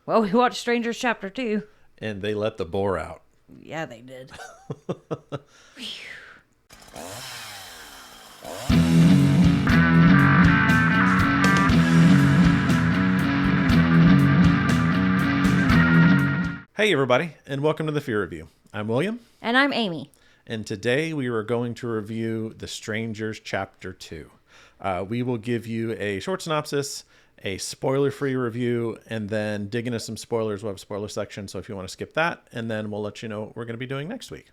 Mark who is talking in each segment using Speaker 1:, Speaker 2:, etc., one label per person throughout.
Speaker 1: Well, we watched Strangers Chapter 2.
Speaker 2: And they let the boar out.
Speaker 1: Yeah, they did.
Speaker 2: Hey everybody, and welcome to the Fear Review. I'm William.
Speaker 1: And I'm Amy.
Speaker 2: And today we are going to review The Strangers Chapter 2. We will give you a short synopsis, a spoiler-free review, and then dig into some spoilers. We'll have a spoiler section, so if you want to skip that, and then we'll let you know what we're going to be doing next week.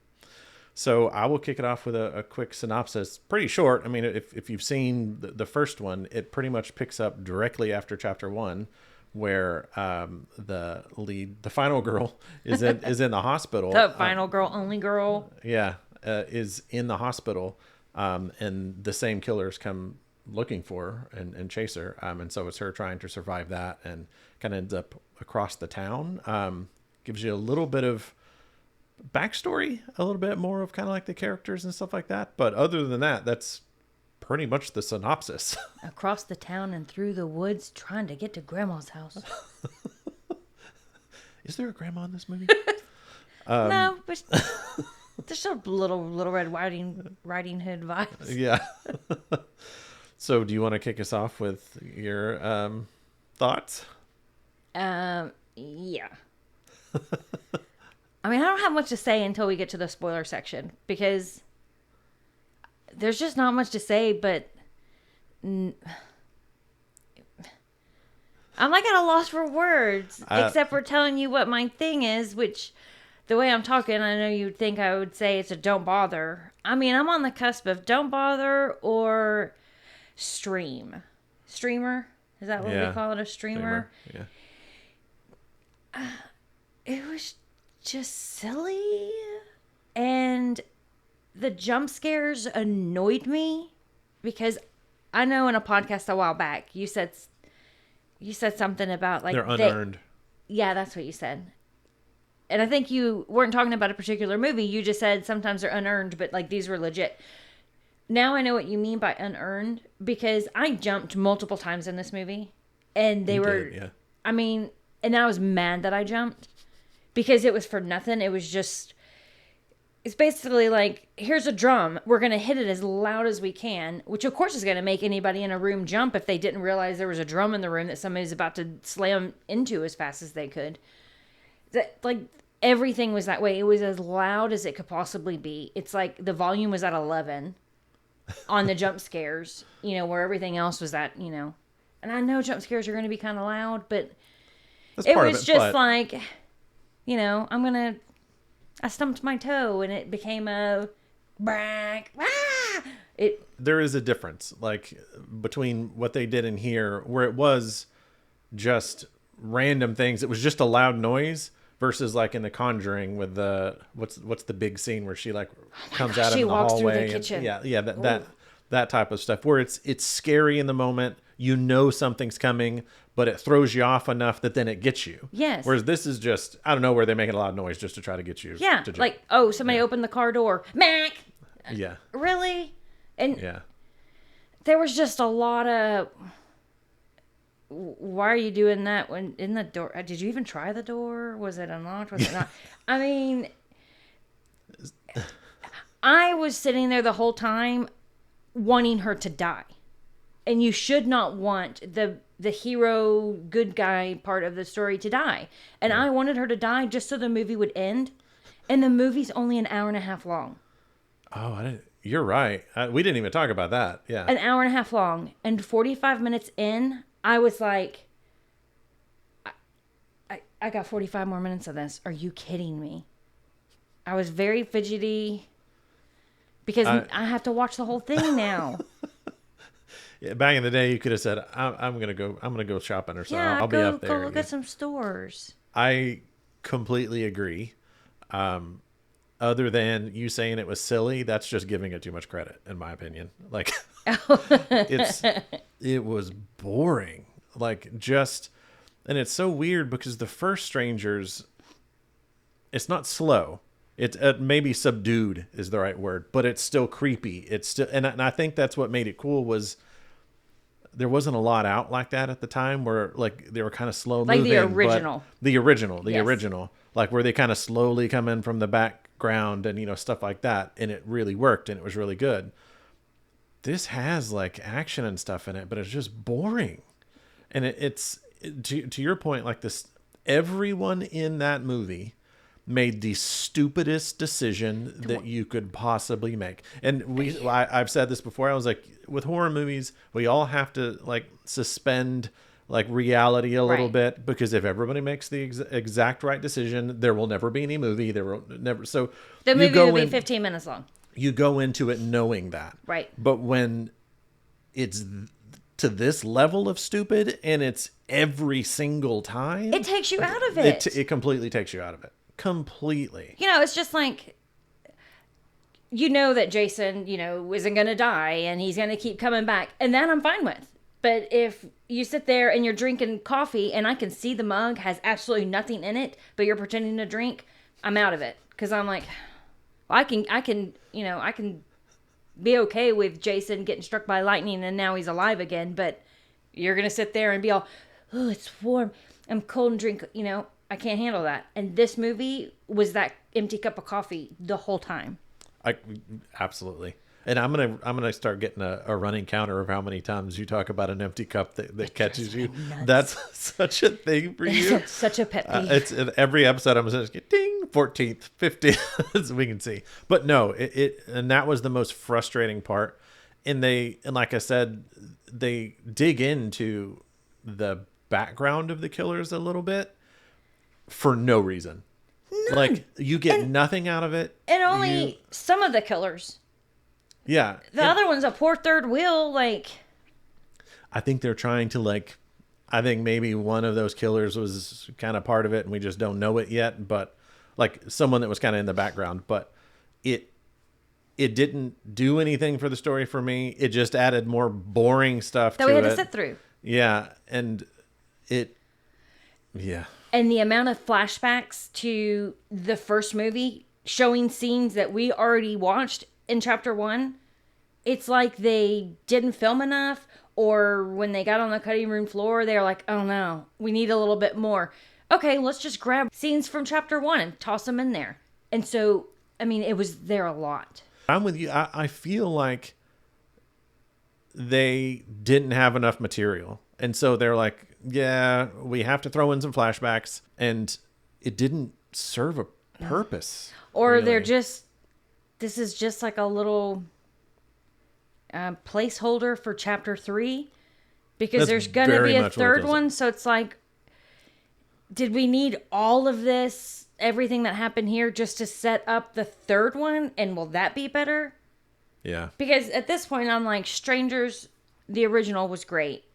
Speaker 2: So I will kick it off with a quick synopsis. Pretty short. I mean, if you've seen the first one, it pretty much picks up directly after Chapter 1, where the final girl is in the hospital.
Speaker 1: The final girl, only girl.
Speaker 2: Yeah, is in the hospital, and the same killers come looking for her and chase her. And so it's her trying to survive that, and kind of ends up across the town. Gives you a little bit of backstory, a little bit more of kind of like the characters and stuff like that. But other than that, that's pretty much the synopsis.
Speaker 1: Across the town and through the woods, trying to get to Grandma's house.
Speaker 2: Is there a grandma in this movie?
Speaker 1: No, but there's a little Red Riding Hood vibes.
Speaker 2: Yeah. So do you want to kick us off with your thoughts?
Speaker 1: Yeah. I mean, I don't have much to say until we get to the spoiler section, because there's just not much to say, but I'm like at a loss for words, except for telling you what my thing is, which the way I'm talking, I know you'd think I would say it's a don't bother. I mean, I'm on the cusp of don't bother or streamer. Is that what we call it? A streamer?
Speaker 2: Yeah.
Speaker 1: It was just silly, and the jump scares annoyed me, because I know in a podcast a while back you said something about like
Speaker 2: they're unearned.
Speaker 1: Yeah, that's what you said. And I think you weren't talking about a particular movie. You just said sometimes they're unearned, but like these were legit. Now I know what you mean by unearned, because I jumped multiple times in this movie, and they were.
Speaker 2: Yeah.
Speaker 1: I mean, and I was mad that I jumped, because it was for nothing. It was just. It's basically like, here's a drum. We're going to hit it as loud as we can, which of course is going to make anybody in a room jump if they didn't realize there was a drum in the room that somebody's about to slam into as fast as they could. That, like, everything was that way. It was as loud as it could possibly be. It's like the volume was at 11 on the jump scares, where everything else was at, And I know jump scares are going to be kind of loud, but it was just like, I stumped my toe and it became a brack. Ah!
Speaker 2: There is a difference, like, between what they did in here, where it was just random things. It was just a loud noise, versus like in The Conjuring with the what's the big scene where she comes out of the
Speaker 1: walks
Speaker 2: hallway.
Speaker 1: Through the kitchen.
Speaker 2: That type of stuff, where it's scary in the moment. Something's coming, but it throws you off enough that then it gets you.
Speaker 1: Yes.
Speaker 2: Whereas this is just, I don't know, where they're making a loud noise just to try to get you.
Speaker 1: Yeah.
Speaker 2: To jump.
Speaker 1: Like, somebody opened the car door. Mac!
Speaker 2: Yeah.
Speaker 1: Really? And
Speaker 2: yeah.
Speaker 1: There was just a lot of, why are you doing that when in the door? Did you even try the door? Was it unlocked? Was it not? I mean, I was sitting there the whole time wanting her to die. And you should not want the hero, good guy part of the story to die. And I wanted her to die just so the movie would end. And the movie's only an hour and a half long.
Speaker 2: Oh, you're right. We didn't even talk about that. Yeah.
Speaker 1: An hour and a half long. And 45 minutes in, I was like, I got 45 more minutes of this. Are you kidding me? I was very fidgety, because I have to watch the whole thing now.
Speaker 2: Yeah, back in the day, you could have said, "I'm gonna go shopping or something. I'll be up there.
Speaker 1: Go look at some stores."
Speaker 2: I completely agree. Other than you saying it was silly, that's just giving it too much credit, in my opinion. Like, it was boring. And it's so weird, because the first Strangers, it's not slow. It's maybe subdued is the right word, but it's still creepy. It's still, and I think that's what made it cool, was there wasn't a lot out like that at the time, where like they were kind of slow
Speaker 1: Like
Speaker 2: moving.
Speaker 1: the original.
Speaker 2: The original,
Speaker 1: Yes.
Speaker 2: original, like where they kind of slowly come in from the background and, you know, stuff like that. And it really worked and it was really good. This has like action and stuff in it, but it's just boring. And to your point, like this, everyone in that movie made the stupidest decision that you could possibly make. And I've said this before. I was like, with horror movies, we all have to like suspend like reality a little bit, because if everybody makes the exact right decision, there will never be any movie. There will never. So
Speaker 1: the movie will be 15 minutes long.
Speaker 2: You go into it knowing that.
Speaker 1: Right.
Speaker 2: But when it's to this level of stupid and it's every single time,
Speaker 1: it takes you out of it.
Speaker 2: It completely takes you out of it. Completely.
Speaker 1: You know, it's just like, you know that Jason, you know, isn't going to die and he's going to keep coming back. And that I'm fine with. But if you sit there and you're drinking coffee and I can see the mug has absolutely nothing in it, but you're pretending to drink, I'm out of it. Because I'm like, I can be okay with Jason getting struck by lightning and now he's alive again. But you're going to sit there and be all, oh, it's warm. I'm cold and drink, you know. I can't handle that. And this movie was that empty cup of coffee the whole time.
Speaker 2: Absolutely. And I'm gonna start getting a running counter of how many times you talk about an empty cup that catches you. Nuts. That's such a thing for you.
Speaker 1: It's such a pet peeve.
Speaker 2: It's in every episode. I'm just get ding 14th, 15th, as we can see. But no, and that was the most frustrating part. And like I said, they dig into the background of the killers a little bit. For no reason. None. Like, you get nothing out of it.
Speaker 1: And only some of the killers.
Speaker 2: Yeah.
Speaker 1: The other one's a poor third wheel, like...
Speaker 2: I think they're trying to, like... I think maybe one of those killers was kind of part of it, and we just don't know it yet. But, like, someone that was kind of in the background. But it didn't do anything for the story for me. It just added more boring stuff to it.
Speaker 1: That we had to sit through.
Speaker 2: Yeah. And yeah.
Speaker 1: And the amount of flashbacks to the first movie showing scenes that we already watched in chapter 1, it's like they didn't film enough, or when they got on the cutting room floor, they were like, oh no, we need a little bit more. Okay, let's just grab scenes from chapter 1 and toss them in there. And so, I mean, it was there a lot.
Speaker 2: I'm with you. I feel like they didn't have enough material. And so they're like, yeah, we have to throw in some flashbacks, and it didn't serve a purpose.
Speaker 1: Or
Speaker 2: really.
Speaker 1: this is just like a little placeholder for chapter 3, because there's going to be a third one. So it's like, did we need all of this, everything that happened here, just to set up the third one? And will that be better?
Speaker 2: Yeah.
Speaker 1: Because at this point, I'm like, Strangers, the original was great.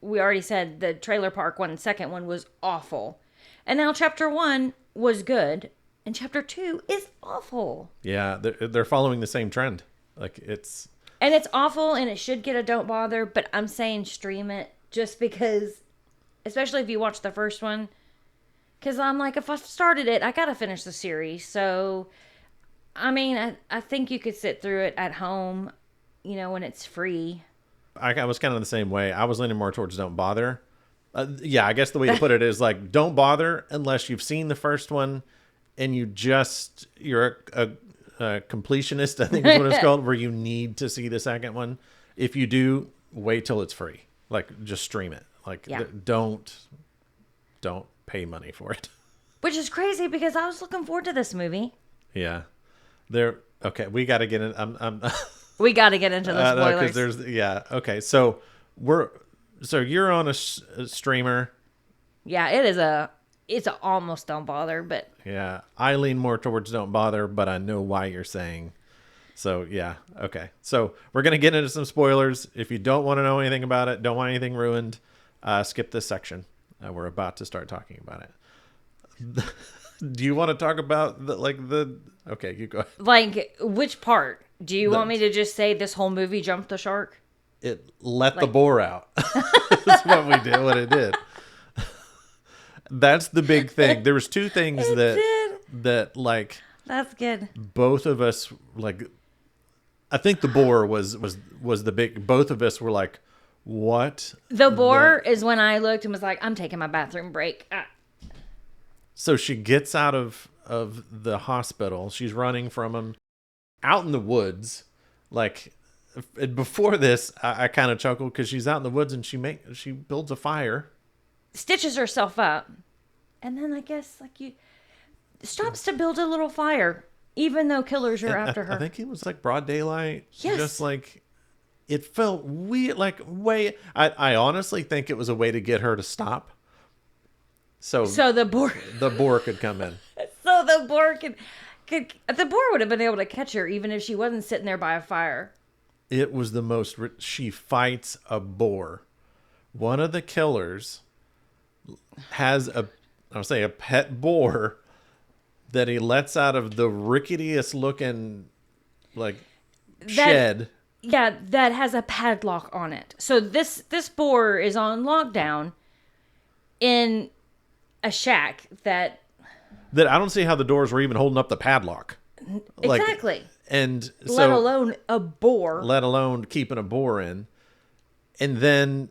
Speaker 1: We already said the trailer park one, second one was awful. And now chapter 1 was good. And chapter 2 is awful.
Speaker 2: Yeah, they're following the same trend. Like, it's...
Speaker 1: And it's awful, and it should get a don't bother. But I'm saying stream it, just because... Especially if you watch the first one. Because I'm like, if I started it, I got to finish the series. So, I mean, I think you could sit through it at home, you know, when it's free.
Speaker 2: I was kind of the same way. I was leaning more towards don't bother. Yeah, I guess the way to put it is like, don't bother unless you've seen the first one and you're a completionist, I think is what it's called, where you need to see the second one. If you do, wait till it's free. Like, just stream it. Like, don't pay money for it.
Speaker 1: Which is crazy, because I was looking forward to this movie.
Speaker 2: Yeah. Okay, we got to get in.
Speaker 1: We got to get into the spoilers.
Speaker 2: Okay. So you're on a streamer.
Speaker 1: Yeah, it's a almost don't bother, but
Speaker 2: yeah, I lean more towards don't bother, but I know why you're saying. So yeah, okay. So we're gonna get into some spoilers. If you don't want to know anything about it, don't want anything ruined, skip this section. We're about to start talking about it. Do you want to talk about Okay, you go ahead.
Speaker 1: Like, which part? Do you want me to just say this whole movie jumped the shark?
Speaker 2: It let the boar out. That's what we did, what it did. That's the big thing. There was two things that like...
Speaker 1: That's good.
Speaker 2: Both of us, like... I think the boar was the big... Both of us were like, what
Speaker 1: The boar is when I looked and was like, I'm taking my bathroom break.
Speaker 2: So she gets out of the hospital. She's running from him out in the woods. Like, before this, I kind of chuckled because she's out in the woods and she builds a fire.
Speaker 1: Stitches herself up. And then I guess stops to build a little fire, even though killers are after her.
Speaker 2: I think it was like broad daylight.
Speaker 1: Yes.
Speaker 2: Just like, it felt weird. Like, I honestly think it was a way to get her to stop. So
Speaker 1: the boar.
Speaker 2: The boar could come in.
Speaker 1: So the boar the boar would have been able to catch her even if she wasn't sitting there by a fire.
Speaker 2: It was the most. She fights a boar. One of the killers has a pet boar that he lets out of the ricketiest looking shed.
Speaker 1: Yeah, that has a padlock on it. So this boar is on lockdown in a shack that
Speaker 2: I don't see how the doors were even holding up the padlock.
Speaker 1: Exactly.
Speaker 2: And so,
Speaker 1: let alone a boar.
Speaker 2: Let alone keeping a boar in. And then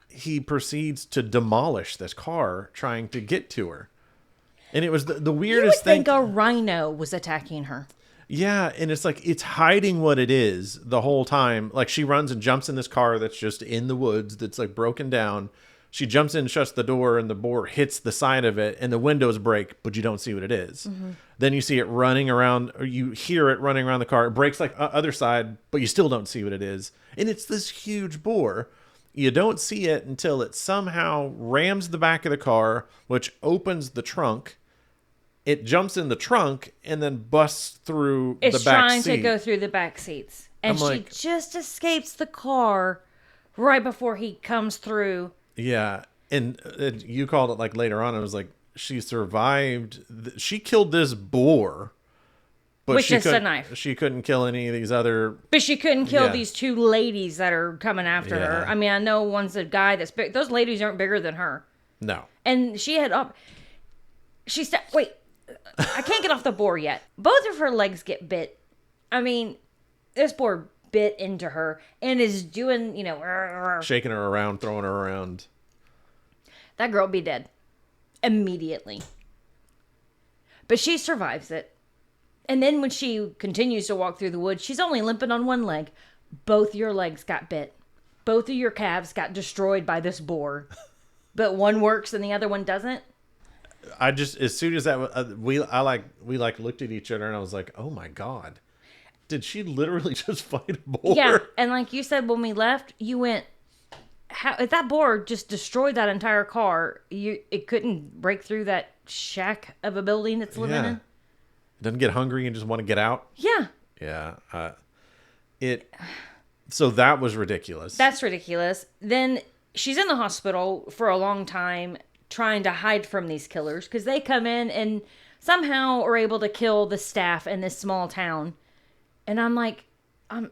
Speaker 2: he proceeds to demolish this car trying to get to her. And it was the weirdest thing.
Speaker 1: You would think a rhino was attacking her.
Speaker 2: Yeah, and it's like it's hiding what it is the whole time. Like, she runs and jumps in this car that's just in the woods that's like broken down. She jumps in, shuts the door, and the boar hits the side of it, and the windows break, but you don't see what it is. Mm-hmm. Then you see it running around, or you hear it running around the car. It breaks like other side, but you still don't see what it is. And it's this huge boar. You don't see it until it somehow rams the back of the car, which opens the trunk. It jumps in the trunk and then busts through the back seat.
Speaker 1: It's trying to go through the back seats. And she just escapes the car right before he comes through.
Speaker 2: Yeah. And you called it like later on. It was like she survived. She killed this boar. But
Speaker 1: with just a knife.
Speaker 2: She couldn't kill any of these other...
Speaker 1: But she couldn't kill these two ladies that are coming after her. I mean, I know one's a guy that's big. Those ladies aren't bigger than her.
Speaker 2: No.
Speaker 1: And she had... Wait. I can't get off the boar yet. Both of her legs get bit. I mean, this boar bit into her and is doing,
Speaker 2: shaking her around, throwing her around.
Speaker 1: That girl be dead. Immediately. But she survives it. And then when she continues to walk through the woods, she's only limping on one leg. Both your legs got bit. Both of your calves got destroyed by this boar. But one works and the other one doesn't.
Speaker 2: I just, as soon as that, we looked at each other and I was like, oh my God. Did she literally just fight a boar?
Speaker 1: Yeah. And like you said, when we left, you went, if that boar just destroyed that entire car, it couldn't break through that shack of a building it's living in.
Speaker 2: Doesn't get hungry and just want to get out.
Speaker 1: Yeah.
Speaker 2: Yeah. So that was ridiculous.
Speaker 1: That's ridiculous. Then she's in the hospital for a long time trying to hide from these killers because they come in and somehow are able to kill the staff in this small town. And I'm like, I'm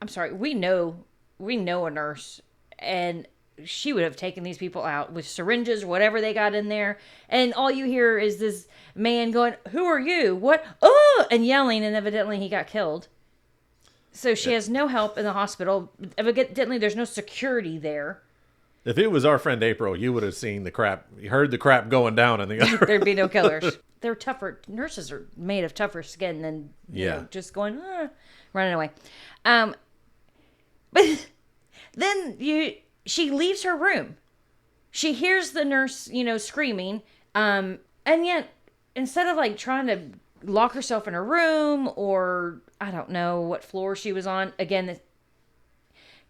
Speaker 1: sorry. We know a nurse and she would have taken these people out with syringes or whatever they got in there. And all you hear is this man going, "Who are you? What? Oh!" and yelling. And evidently he got killed. So she has no help in the hospital. Evidently there's no security there.
Speaker 2: If it was our friend April, you would have seen the crap. You heard the crap going down in the other.
Speaker 1: There'd be no killers. They're tougher. Nurses are made of tougher skin than just going running away. But then she leaves her room. She hears the nurse, screaming. And yet instead of like trying to lock herself in her room, or I don't know what floor she was on. Again,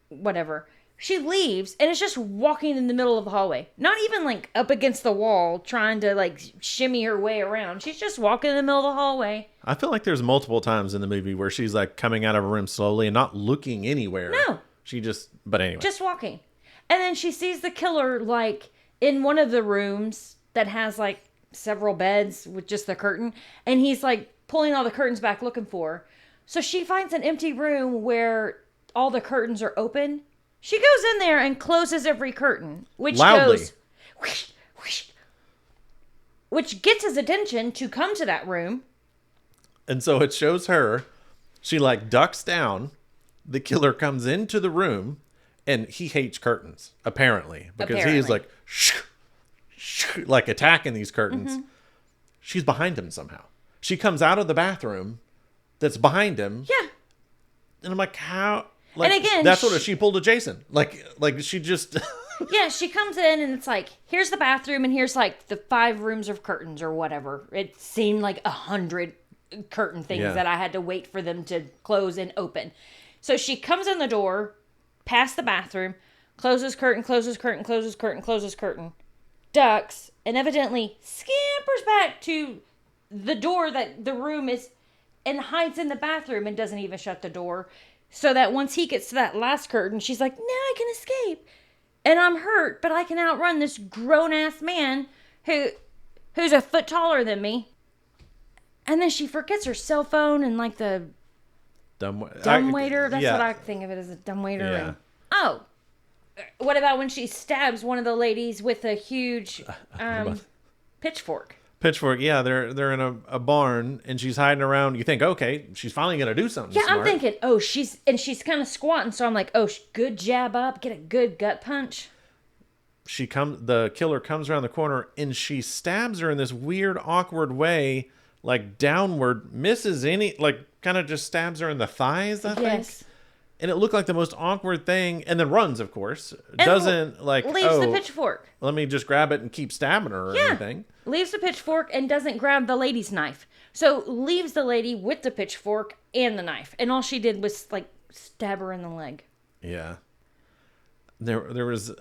Speaker 1: whatever. She leaves and is just walking in the middle of the hallway. Not even like up against the wall trying to like shimmy her way around. She's just walking in the middle of the hallway.
Speaker 2: I feel like there's multiple times in the movie where she's like coming out of a room slowly and not looking anywhere.
Speaker 1: No.
Speaker 2: But anyway.
Speaker 1: Just walking. And then she sees the killer like in one of the rooms that has like several beds with just the curtain. And he's like pulling all the curtains back looking for her. So she finds an empty room where all the curtains are open. She goes in there and closes every curtain, which
Speaker 2: loudly
Speaker 1: goes, whoosh, whoosh, which gets his attention to come to that room.
Speaker 2: And so it shows her, she like ducks down. The killer comes into the room And he hates curtains, apparently, because
Speaker 1: Apparently.
Speaker 2: he's like, like attacking these curtains. She's behind him somehow. She comes out of the bathroom that's behind him.
Speaker 1: Yeah.
Speaker 2: And I'm like, how? Like,
Speaker 1: And again,
Speaker 2: that's what she pulled a Jason. Like she just.
Speaker 1: Yeah, she comes in and it's like, here's the bathroom and here's like the 5 rooms of curtains or whatever. It seemed like 100 curtain things that I had to wait for them to close and open. So she comes in the door, past the bathroom, closes curtain, ducks, and evidently scampers back to the door that the room is, and hides in the bathroom and doesn't even shut the door. So that once he gets to that last curtain, she's like, now I can escape. And I'm hurt, but I can outrun this grown-ass man who's a foot taller than me. And then she forgets her cell phone and like the dumbwaiter. That's what I think of it as, a dumbwaiter.
Speaker 2: Yeah.
Speaker 1: And, oh, what about when she stabs one of the ladies with a huge pitchfork?
Speaker 2: Pitchfork, yeah, they're in a barn and she's hiding around. You think, okay, she's finally gonna do something.
Speaker 1: Yeah,
Speaker 2: smart.
Speaker 1: I'm thinking, oh, she's kind of squatting, so I'm like, oh, good jab up, get a good gut punch.
Speaker 2: The killer comes around the corner and she stabs her in this weird, awkward way, like downward, misses like kind of just stabs her in the thighs, I think.
Speaker 1: Yes.
Speaker 2: And it looked like the most awkward thing, and then runs, of course.
Speaker 1: And
Speaker 2: doesn't like
Speaker 1: leaves the pitchfork.
Speaker 2: Let me just grab it and keep stabbing her or anything.
Speaker 1: Leaves the pitchfork and doesn't grab the lady's knife. So leaves the lady with the pitchfork and the knife. And all she did was like stab her in the leg.
Speaker 2: Yeah. There was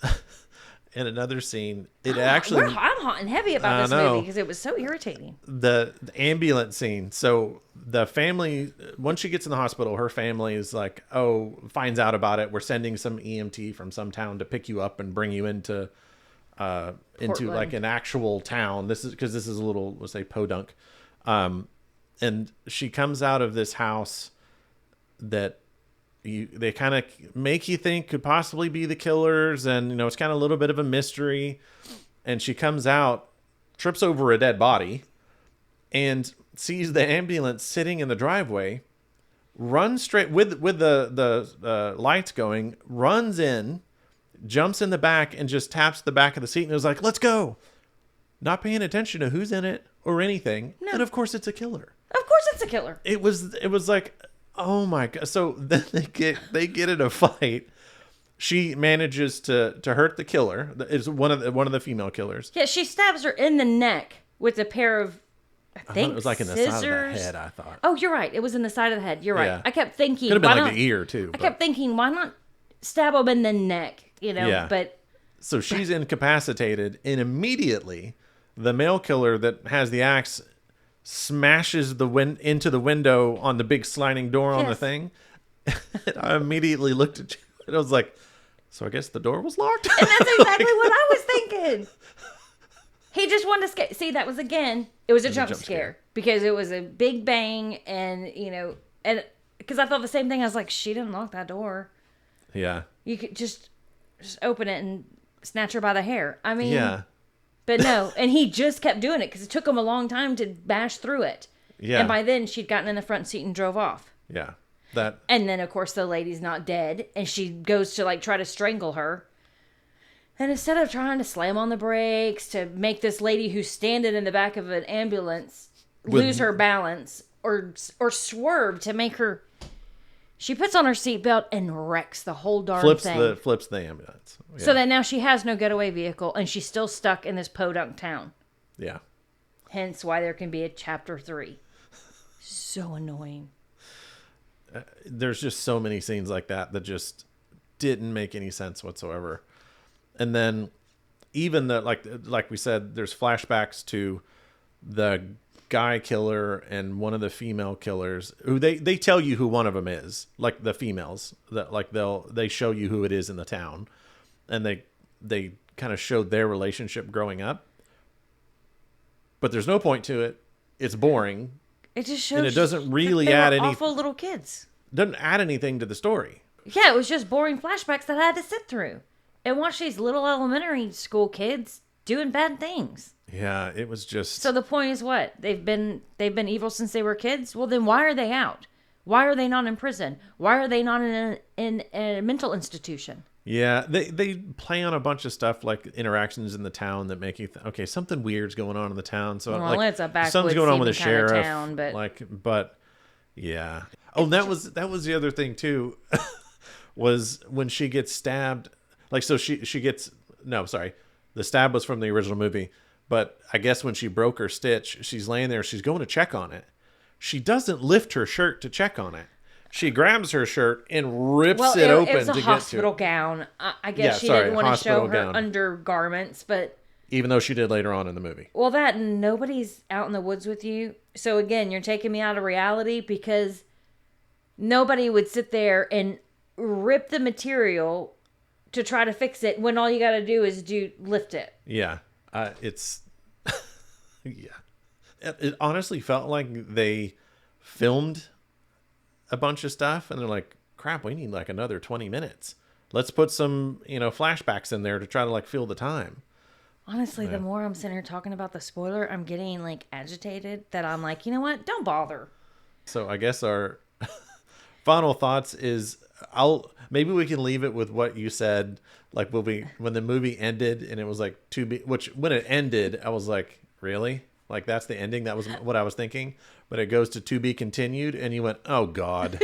Speaker 2: in another scene, it actually
Speaker 1: I'm hot and heavy about this movie because it was so irritating.
Speaker 2: The ambulance scene. So the family, once she gets in the hospital, her family is like, finds out about it. We're sending some EMT from some town to pick you up and bring you into like an actual town. This is because this is a little, let's say, podunk. And she comes out of this house that they kind of make you think could possibly be the killers, and it's kind of a little bit of a mystery. And she comes out, trips over a dead body, and sees the ambulance sitting in the driveway. Runs straight with the lights going. Runs in, jumps in the back, and just taps the back of the seat and is like, "Let's go!" Not paying attention to who's in it or anything. No. And of course, it's a killer.
Speaker 1: Of course, it's a killer.
Speaker 2: It was like, oh my god! So then they get in a fight. She manages to hurt the killer. Is one of the female killers.
Speaker 1: Yeah, she stabs her in the neck with a pair of, I think,
Speaker 2: it was like in the
Speaker 1: scissors.
Speaker 2: side of the head. I thought.
Speaker 1: Oh, you're right. It was in the side of the head. You're right.
Speaker 2: Yeah.
Speaker 1: I kept thinking,
Speaker 2: could have been like the ear too.
Speaker 1: I kept thinking, why not stab him in the neck?
Speaker 2: Yeah.
Speaker 1: But
Speaker 2: so she's incapacitated, and immediately the male killer that has the axe smashes into the window on the big sliding door on the thing. I immediately looked at you and I was like, so I guess the door was locked?
Speaker 1: And that's exactly what I was thinking. He just wanted to scare. See, that was, again, it was a jump scare because it was a big bang, and and because I thought the same thing. I was like, she didn't lock that door.
Speaker 2: Yeah.
Speaker 1: You could just open it and snatch her by the hair. I mean,
Speaker 2: yeah.
Speaker 1: But no, and he just kept doing it because it took him a long time to bash through it.
Speaker 2: Yeah.
Speaker 1: And by then, she'd gotten in the front seat and drove off.
Speaker 2: Yeah.
Speaker 1: And then, of course, the lady's not dead, and she goes to, like, try to strangle her. And instead of trying to slam on the brakes to make this lady who's standing in the back of an ambulance lose her balance or swerve to make her... She puts on her seatbelt and wrecks the whole darn thing.
Speaker 2: Flips the ambulance. Yeah.
Speaker 1: So that now she has no getaway vehicle, and she's still stuck in this podunk town.
Speaker 2: Yeah.
Speaker 1: Hence why there can be a chapter 3. So annoying.
Speaker 2: There's just so many scenes like that just didn't make any sense whatsoever. And then even like we said, there's flashbacks to the guy killer and one of the female killers who they tell you who one of them is, like the females, that like they show you who it is in the town, and they kind of showed their relationship growing up, but there's no point to it. It's boring.
Speaker 1: It just shows,
Speaker 2: and it doesn't really
Speaker 1: they
Speaker 2: add
Speaker 1: were
Speaker 2: any
Speaker 1: awful little kids.
Speaker 2: Doesn't add anything to the story.
Speaker 1: Yeah, it was just boring flashbacks that I had to sit through and watch these little elementary school kids doing bad things.
Speaker 2: Yeah, it was just...
Speaker 1: So the point is what? They've been evil since they were kids? Well, then why are they out? Why are they not in prison? Why are they not in a mental institution?
Speaker 2: Yeah, they play on a bunch of stuff like interactions in the town that make you okay, something weird's going on in the town. So
Speaker 1: Well,
Speaker 2: like
Speaker 1: it's a
Speaker 2: something's
Speaker 1: backwoods
Speaker 2: going on with the
Speaker 1: seeming kind of
Speaker 2: sheriff,
Speaker 1: town, but
Speaker 2: but yeah. Oh, that was the other thing too. Was when she gets stabbed. Like so she gets no, sorry. The stab was from the original movie, but I guess when she broke her stitch, she's laying there, she's going to check on it. She doesn't lift her shirt to check on it. She grabs her shirt and rips it open
Speaker 1: it was a
Speaker 2: to get
Speaker 1: hospital
Speaker 2: to it.
Speaker 1: gown. I guess she didn't want to show her
Speaker 2: gown.
Speaker 1: undergarments, but
Speaker 2: Even though she did later on in the movie.
Speaker 1: well, that nobody's out in the woods with you. So again, you're taking me out of reality because nobody would sit there and rip the material to try to fix it when all you got to do is lift it.
Speaker 2: Yeah, it's yeah. It honestly felt like they filmed a bunch of stuff and they're like, crap, we need like another 20 minutes. Let's put some, flashbacks in there to try to like fill the time.
Speaker 1: Honestly,
Speaker 2: Yeah.
Speaker 1: the more I'm sitting here talking about the spoiler, I'm getting like agitated that I'm like, you know what? Don't bother.
Speaker 2: So I guess our final thoughts is maybe we can leave it with what you said. Like when the movie ended and it was like which when it ended, I was like, really? Like that's the ending? That was what I was thinking. But it goes to be continued and you went, oh God.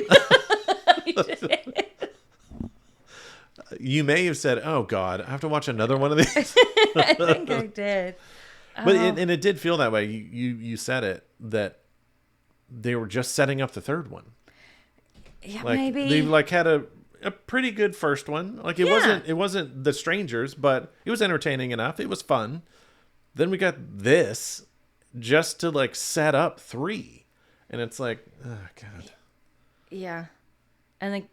Speaker 2: You may have said, oh God, I have to watch another one of these.
Speaker 1: I think I did.
Speaker 2: But and it did feel that way. You said it, that they were just setting up the third one.
Speaker 1: Yeah,
Speaker 2: Like
Speaker 1: maybe.
Speaker 2: they like had a pretty good first one. Like it wasn't The Strangers, but it was entertaining enough. It was fun. Then we got this just to like set up 3. And it's like, oh God.
Speaker 1: Yeah. And then,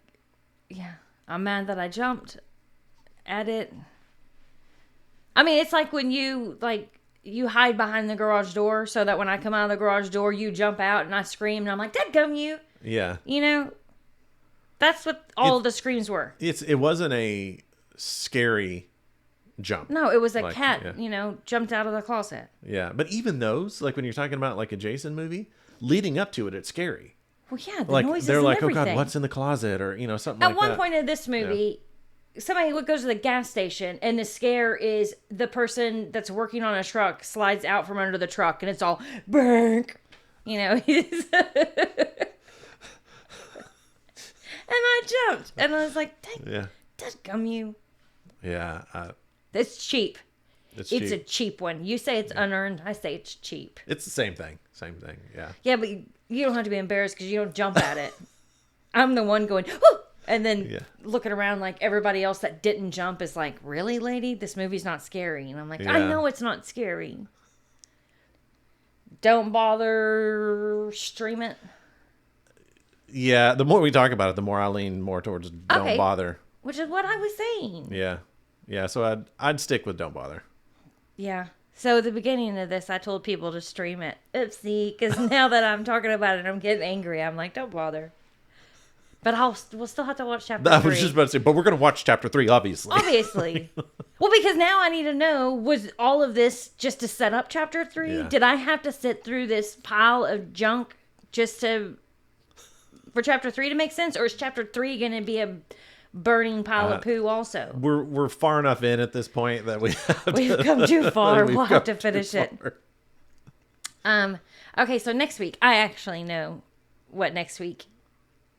Speaker 1: yeah. I'm mad that I jumped at it. I mean, it's like when you hide behind the garage door so that when I come out of the garage door, you jump out and I scream and I'm like, dadgum you.
Speaker 2: Yeah.
Speaker 1: That's what all of the screams were.
Speaker 2: It wasn't a scary jump.
Speaker 1: No, it was a
Speaker 2: Like,
Speaker 1: cat,
Speaker 2: yeah.
Speaker 1: jumped out of the closet.
Speaker 2: Yeah. But even those, like when you're talking about like a Jason movie, leading up to it, it's scary.
Speaker 1: Well, yeah, the
Speaker 2: Like
Speaker 1: noises
Speaker 2: they're
Speaker 1: and
Speaker 2: like,
Speaker 1: everything.
Speaker 2: oh God, what's in the closet, or something like that.
Speaker 1: At one point in this movie, somebody goes to the gas station, and the scare is the person that's working on a truck slides out from under the truck, and it's all bank, And I jumped, and I was like, "Dadgum you!"
Speaker 2: Yeah,
Speaker 1: That's cheap.
Speaker 2: it's
Speaker 1: A
Speaker 2: cheap.
Speaker 1: cheap one. You say it's unearned. I say it's cheap.
Speaker 2: It's the same thing. Same thing. Yeah.
Speaker 1: Yeah, but you don't have to be embarrassed because you don't jump at it. I'm the one going, whoo! And then looking around like everybody else that didn't jump is like, really, lady? This movie's not scary. And I'm like, I know it's not scary. Don't bother stream it.
Speaker 2: Yeah, the more we talk about it, the more I lean more towards don't bother.
Speaker 1: Which is what I was saying.
Speaker 2: Yeah. Yeah, so I'd stick with don't bother.
Speaker 1: Yeah. So at the beginning of this, I told people to stream it. Oopsie, because now that I'm talking about it, I'm getting angry. I'm like, don't bother. But we'll still have to watch chapter 3.
Speaker 2: I was just about to say, but we're going to watch chapter 3, obviously.
Speaker 1: Obviously. Well, because now I need to know, was all of this just to set up chapter 3?
Speaker 2: Yeah.
Speaker 1: Did I have to sit through this pile of junk just for chapter 3 to make sense? Or is chapter 3 going to be a burning pile of poo also?
Speaker 2: We're far enough in at this point that
Speaker 1: We've come too far. We'll have to finish it. Okay, so next week, I actually know what next week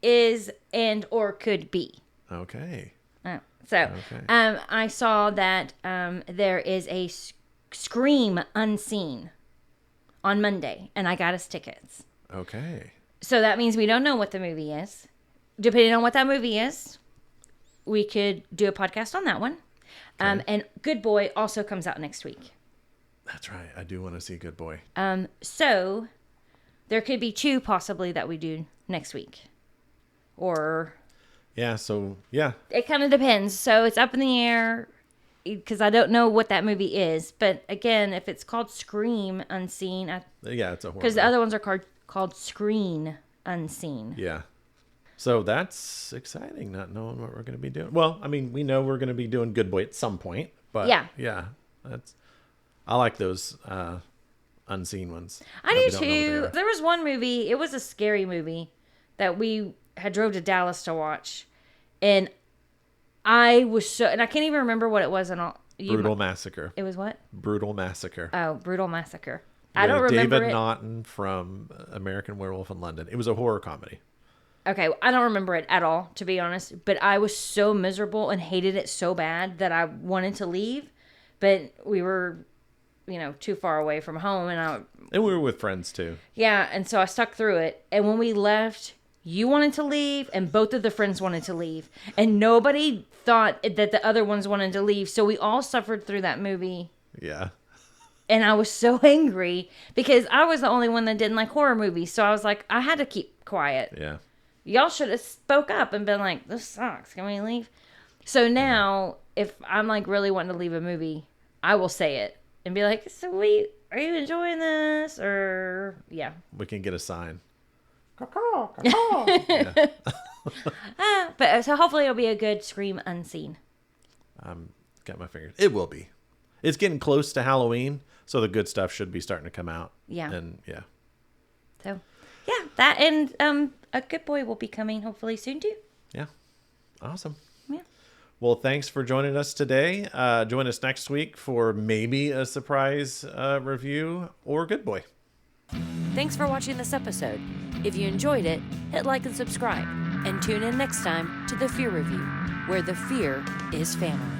Speaker 1: is and or could be.
Speaker 2: Okay.
Speaker 1: I saw that there is a Scream Unseen on Monday, and I got us tickets.
Speaker 2: Okay.
Speaker 1: So that means we don't know what the movie is. Depending on what that movie is, we could do a podcast on that one.
Speaker 2: Okay.
Speaker 1: And Good Boy also comes out next week.
Speaker 2: That's right. I do want to see Good Boy.
Speaker 1: So there could be 2 possibly that we do next week. Or...
Speaker 2: Yeah, so, yeah.
Speaker 1: It kind of depends. So it's up in the air because I don't know what that movie is. But again, if it's called Scream Unseen...
Speaker 2: Yeah, it's a horror.
Speaker 1: Because the other ones are called Screen Unseen.
Speaker 2: Yeah. So that's exciting, not knowing what we're going to be doing. Well, I mean, we know we're going to be doing Good Boy at some point. But yeah, I like those unseen ones.
Speaker 1: I do too. There was one movie, it was a scary movie that we had drove to Dallas to watch. And I was so, and I can't even remember what it was. And all
Speaker 2: Brutal Massacre.
Speaker 1: It was what?
Speaker 2: Brutal Massacre.
Speaker 1: Oh, Brutal Massacre. I don't
Speaker 2: With
Speaker 1: remember
Speaker 2: David
Speaker 1: it.
Speaker 2: Naughton from American Werewolf in London. It was a horror comedy.
Speaker 1: Okay, I don't remember it at all, to be honest. But I was so miserable and hated it so bad that I wanted to leave. But we were, too far away from home,
Speaker 2: And we were with friends too.
Speaker 1: Yeah, and so I stuck through it. And when we left, you wanted to leave, and both of the friends wanted to leave. And nobody thought that the other ones wanted to leave. So we all suffered through that movie.
Speaker 2: Yeah.
Speaker 1: And I was so angry because I was the only one that didn't like horror movies. So I was like, I had to keep quiet.
Speaker 2: Yeah.
Speaker 1: Y'all should have spoke up and been like, this sucks. Can we leave? So now, if I'm like really wanting to leave a movie, I will say it and be like, so are you enjoying this? Or, yeah.
Speaker 2: We can get a sign.
Speaker 1: But so hopefully it'll be a good Scream Unseen.
Speaker 2: Got my fingers. It will be. It's getting close to Halloween, so the good stuff should be starting to come out.
Speaker 1: Yeah.
Speaker 2: And yeah.
Speaker 1: So, yeah, that and A Good Boy will be coming hopefully soon too.
Speaker 2: Yeah. Awesome.
Speaker 1: Yeah.
Speaker 2: Well, thanks for joining us today. Join us next week for maybe a surprise review or Good Boy.
Speaker 1: Thanks for watching this episode. If you enjoyed it, hit like and subscribe. And tune in next time to The Fear Review, where the fear is family.